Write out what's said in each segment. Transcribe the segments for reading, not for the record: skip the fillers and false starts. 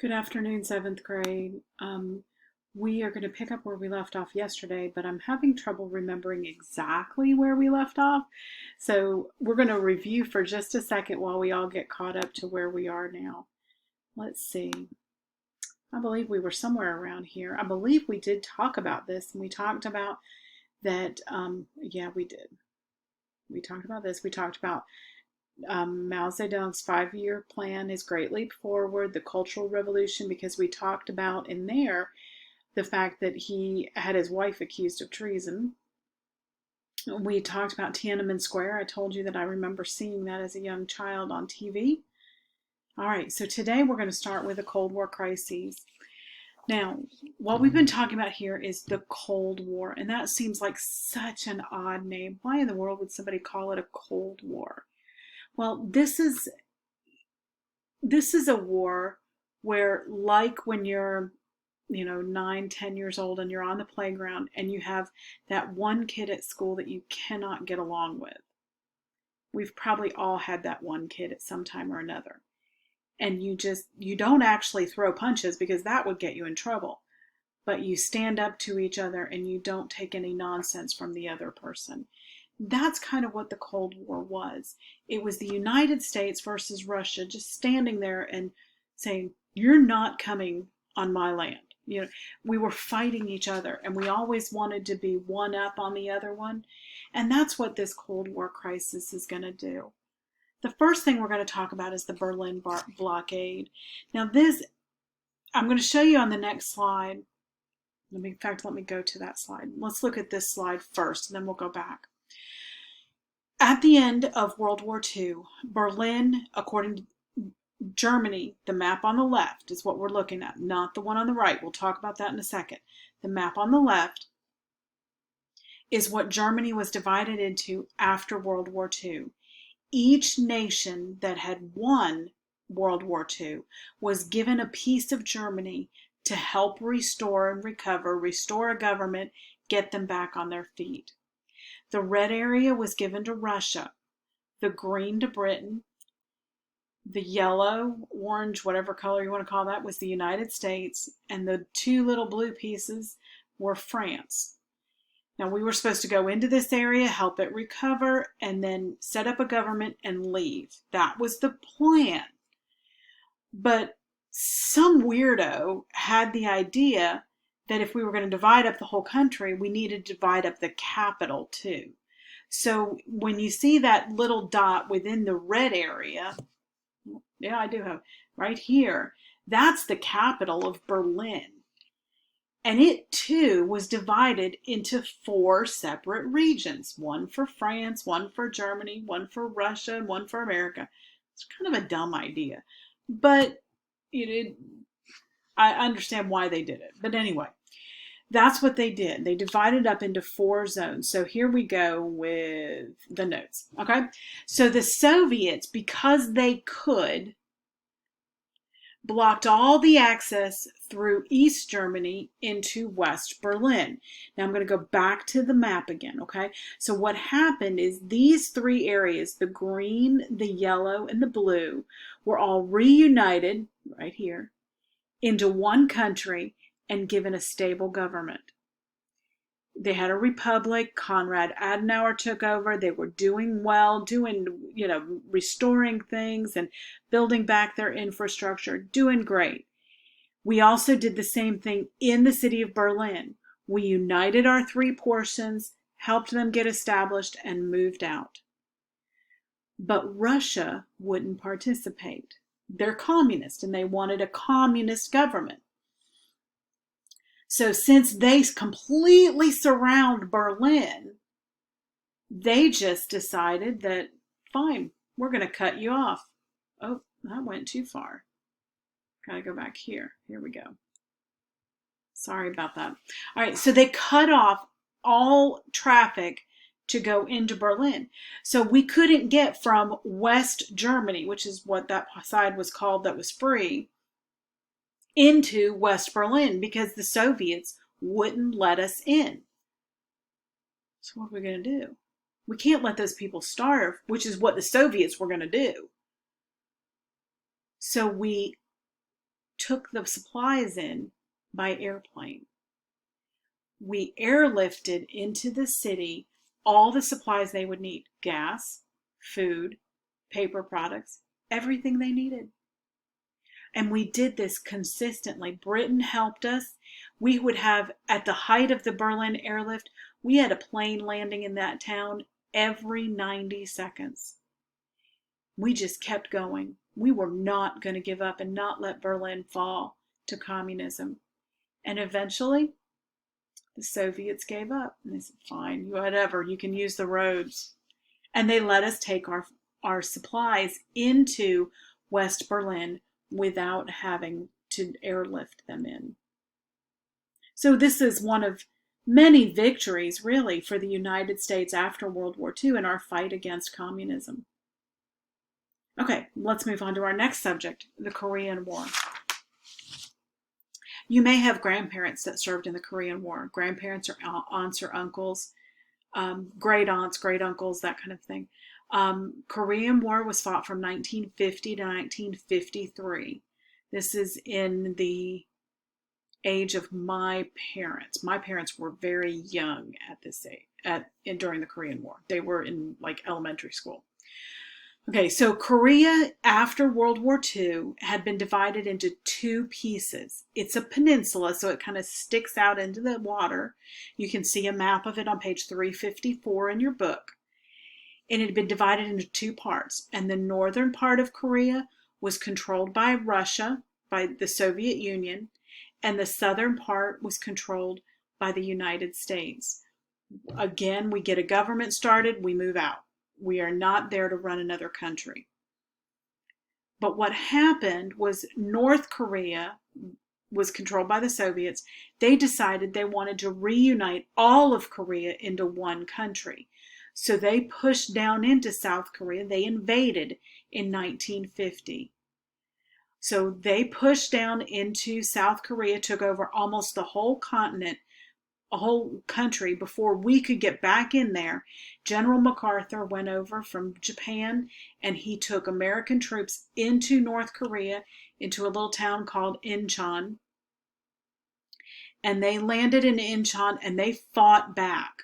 Good afternoon, seventh grade. We are going to pick up where we left off yesterday, but I'm having trouble remembering exactly where we left off. So we're going to review for just a second while we all get caught up to where we are now. Let's see. I believe we were somewhere around here. I believe we did talk about this, and we talked about that. Yeah, we did. We talked about this. We talked about Mao Zedong's 5-year plan, his Great Leap Forward, the Cultural Revolution, because we talked about in there the fact that he had his wife accused of treason. We talked about Tiananmen Square. I told you that I remember seeing that as a young child on TV. All right, so today we're going to start with the Cold War crises. Now, what we've been talking about here is the Cold War, and that seems like such an odd name. Why in the world would somebody call it a Cold War? Well, this is a war where, like when you're 9, 10 years old and you're on the playground and you have that one kid at school that you cannot get along with. We've probably all had that one kid at some time or another. And you don't actually throw punches because that would get you in trouble. But you stand up to each other and you don't take any nonsense from the other person. That's kind of what the Cold War was. It was the United States versus Russia just standing there and saying, "You're not coming on my land." We were fighting each other, and we always wanted to be one up on the other one. And that's what this Cold War crisis is going to do. The first thing we're going to talk about is the Berlin blockade. Now I'm going to show you on the next slide. In fact, let me go to that slide. Let's look at this slide first, and then we'll go back. At the end of World War II, Berlin, according to Germany, the map on the left is what we're looking at, not the one on the right. We'll talk about that in a second. The map on the left is what Germany was divided into after World War II. Each nation that had won World War II was given a piece of Germany to help restore and recover, restore a government, get them back on their feet. The red area was given to Russia, the green to Britain, the yellow, orange, whatever color you want to call that, was the United States, and the two little blue pieces were France. Now, we were supposed to go into this area, help it recover, and then set up a government and leave. That was the plan. But some weirdo had the idea that if we were going to divide up the whole country, we needed to divide up the capital too. So when you see that little dot within the red area, yeah, I do have right here, that's the capital of Berlin. And it too was divided into 4 separate regions, one for France, one for Germany, one for Russia, and one for America. It's kind of a dumb idea, but I understand why they did it. But anyway, that's what they did. They divided up into 4 zones. So here we go with the notes. Okay. So the Soviets, because they could, blocked all the access through East Germany into West Berlin. Now I'm going to go back to the map again, okay? So what happened is these 3 areas, the green, the yellow, and the blue, were all reunited, right here, into one country and given a stable government. They had a republic. Konrad Adenauer took over. They were doing well, restoring things and building back their infrastructure, doing great. We also did the same thing in the city of Berlin. We united our 3 portions, helped them get established, and moved out. But Russia wouldn't participate. They're communist, and they wanted a communist government. So since they completely surround Berlin, they just decided that, fine, we're going to cut you off. Oh, that went too far. Got to go back here. Here we go. Sorry about that. All right, so they cut off all traffic to go into Berlin. So we couldn't get from West Germany, which is what that side was called that was free, into West Berlin because the Soviets wouldn't let us in. So what are we going to do? We can't let those people starve, which is what the Soviets were going to do. So we took the supplies in by airplane. We airlifted into the city all the supplies they would need: gas, food, paper products, everything they needed. And we did this consistently. Britain helped us. We would have, at the height of the Berlin airlift, we had a plane landing in that town every 90 seconds. We just kept going. We were not going to give up and not let Berlin fall to communism. And eventually, the Soviets gave up. And they said, fine, whatever, you can use the roads. And they let us take our supplies into West Berlin without having to airlift them in. So this is one of many victories, really, for the United States after World War II in our fight against communism. Okay, let's move on to our next subject, the Korean War. You may have grandparents that served in the Korean War. Grandparents or aunts or uncles, great aunts, great uncles, that kind of thing. Korean War was fought from 1950 to 1953. This is in the age of my parents. My parents were very young at this age, during the Korean War. They were in like elementary school. Okay, so Korea after World War II had been divided into two pieces. It's a peninsula, so it kind of sticks out into the water. You can see a map of it on page 354 in your book. And it had been divided into two parts. And the northern part of Korea was controlled by Russia, by the Soviet Union, and the southern part was controlled by the United States. Again, we get a government started, we move out. We are not there to run another country. But what happened was North Korea was controlled by the Soviets. They decided they wanted to reunite all of Korea into one country. So they pushed down into South Korea. They invaded in 1950. So they pushed down into South Korea, took over almost the whole continent, a whole country before we could get back in there. General MacArthur went over from Japan and he took American troops into North Korea, into a little town called Incheon. And they landed in Incheon and they fought back.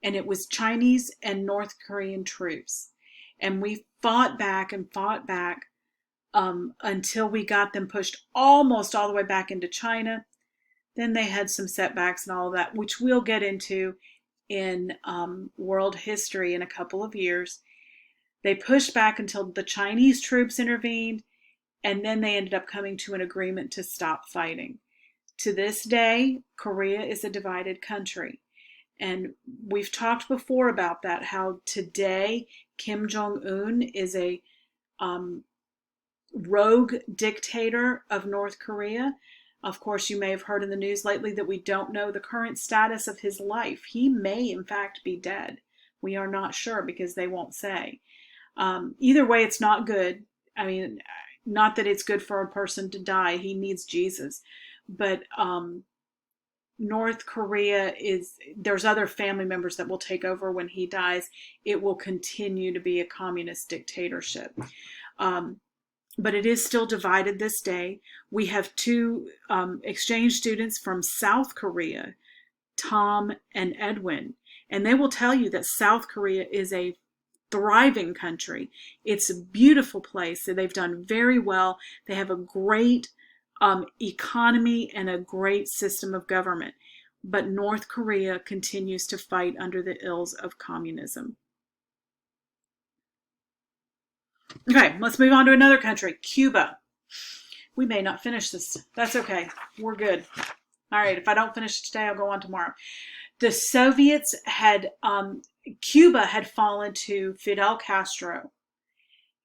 And it was Chinese and North Korean troops. And we fought back and fought back until we got them pushed almost all the way back into China. Then they had some setbacks and all of that, which we'll get into in world history in a couple of years. They pushed back until the Chinese troops intervened, and then they ended up coming to an agreement to stop fighting. To this day, Korea is a divided country. And we've talked before about that, how today Kim Jong-un is a rogue dictator of North Korea. Of course, you may have heard in the news lately that we don't know the current status of his life. He may, in fact, be dead. We are not sure because they won't say. Either way, it's not good. I mean, not that it's good for a person to die. He needs Jesus. But North Korea there's other family members that will take over when he dies. It will continue to be a communist dictatorship. But it is still divided this day. We have two exchange students from South Korea, Tom and Edwin, and they will tell you that South Korea is a thriving country. It's a beautiful place. So they've done very well. They have a great economy and a great system of government. But North Korea continues to fight under the ills of communism. Okay, let's move on to another country, Cuba. We may not finish this. That's okay. We're good. All right, if I don't finish today, I'll go on tomorrow. The Soviets had, Cuba had fallen to Fidel Castro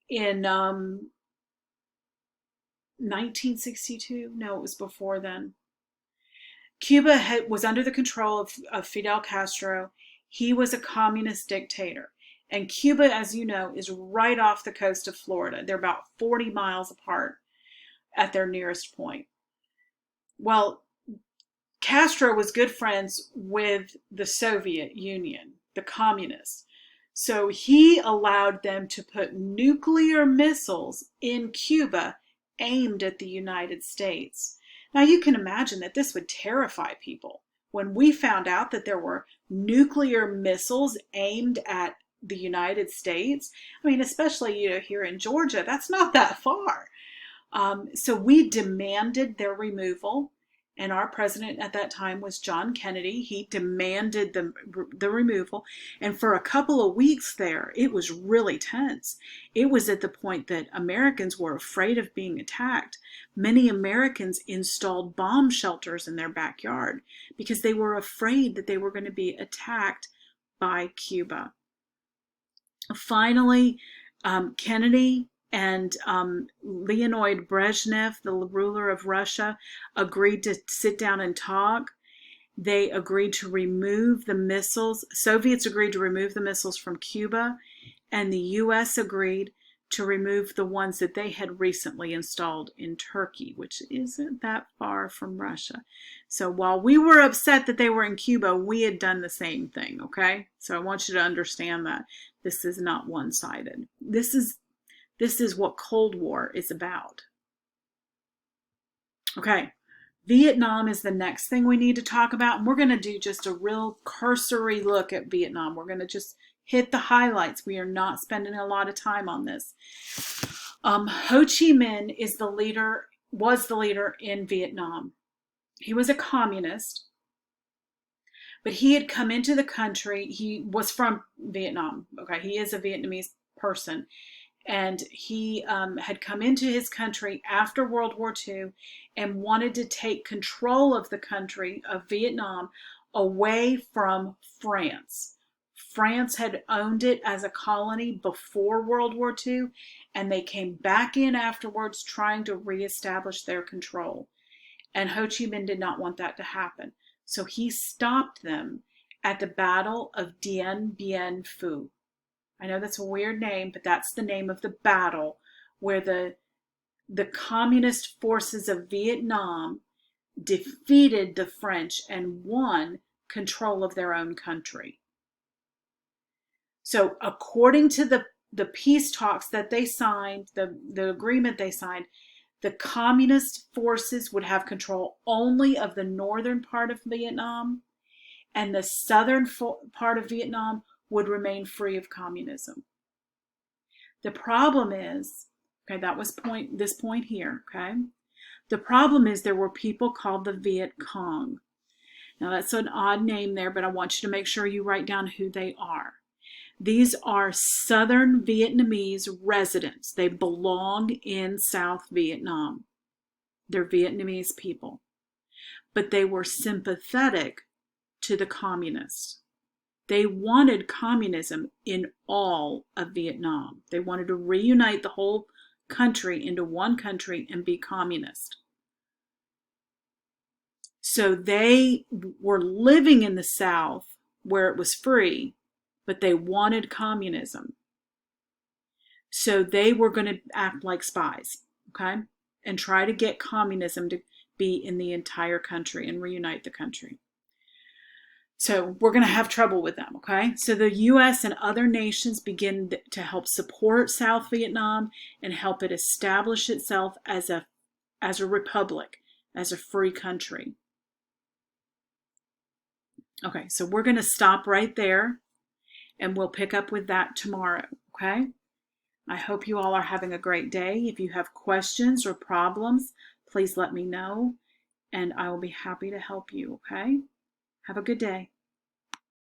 in 1962. No, it was before then. Cuba was under the control of Fidel Castro. He was a communist dictator. And Cuba, as you know, is right off the coast of Florida. They're about 40 miles apart at their nearest point. Well, Castro was good friends with the Soviet Union, the communists. So he allowed them to put nuclear missiles in Cuba aimed at the United States. Now you can imagine that this would terrify people. When we found out that there were nuclear missiles aimed at the United States, I mean, especially, here in Georgia, that's not that far. So we demanded their removal, and our president at that time was John Kennedy. He demanded the removal, and for a couple of weeks there, it was really tense. It was at the point that Americans were afraid of being attacked. Many Americans installed bomb shelters in their backyard because they were afraid that they were going to be attacked by Cuba. Finally, Kennedy and Leonid Brezhnev, the ruler of Russia, agreed to sit down and talk. They agreed to remove the missiles. Soviets agreed to remove the missiles from Cuba, and the U.S. agreed to remove the ones that they had recently installed in Turkey, which isn't that far from Russia. So while we were upset that they were in Cuba, we had done the same thing, okay? So I want you to understand that this is not one-sided. This is what Cold War is about. Okay, Vietnam is the next thing we need to talk about, and we're going to do just a real cursory look at Vietnam. We're going to just hit the highlights. We are not spending a lot of time on this. Ho Chi Minh was the leader in Vietnam. He was a communist, but he had come into the country. He was from Vietnam. Okay, he is a Vietnamese person. And he had come into his country after World War II and wanted to take control of the country of Vietnam away from France. France had owned it as a colony before World War II, and they came back in afterwards trying to reestablish their control. And Ho Chi Minh did not want that to happen. So he stopped them at the Battle of Dien Bien Phu. I know that's a weird name, but that's the name of the battle where the communist forces of Vietnam defeated the French and won control of their own country. So according to the peace talks that they signed, the agreement they signed, the communist forces would have control only of the northern part of Vietnam, and the southern part of Vietnam would remain free of communism. The problem is, okay, that was this point here, okay? The problem is there were people called the Viet Cong. Now that's an odd name there, but I want you to make sure you write down who they are. These are Southern Vietnamese residents. They belong in South Vietnam. They're Vietnamese people. But they were sympathetic to the communists. They wanted communism in all of Vietnam. They wanted to reunite the whole country into one country and be communist. So they were living in the South where it was free, but they wanted communism. So they were going to act like spies, okay? And try to get communism to be in the entire country and reunite the country. So we're going to have trouble with them, okay? So the U.S. and other nations begin to help support South Vietnam and help it establish itself as a republic, as a free country. Okay, so we're going to stop right there, and we'll pick up with that tomorrow, okay? I hope you all are having a great day. If you have questions or problems, please let me know, and I will be happy to help you, okay? Have a good day.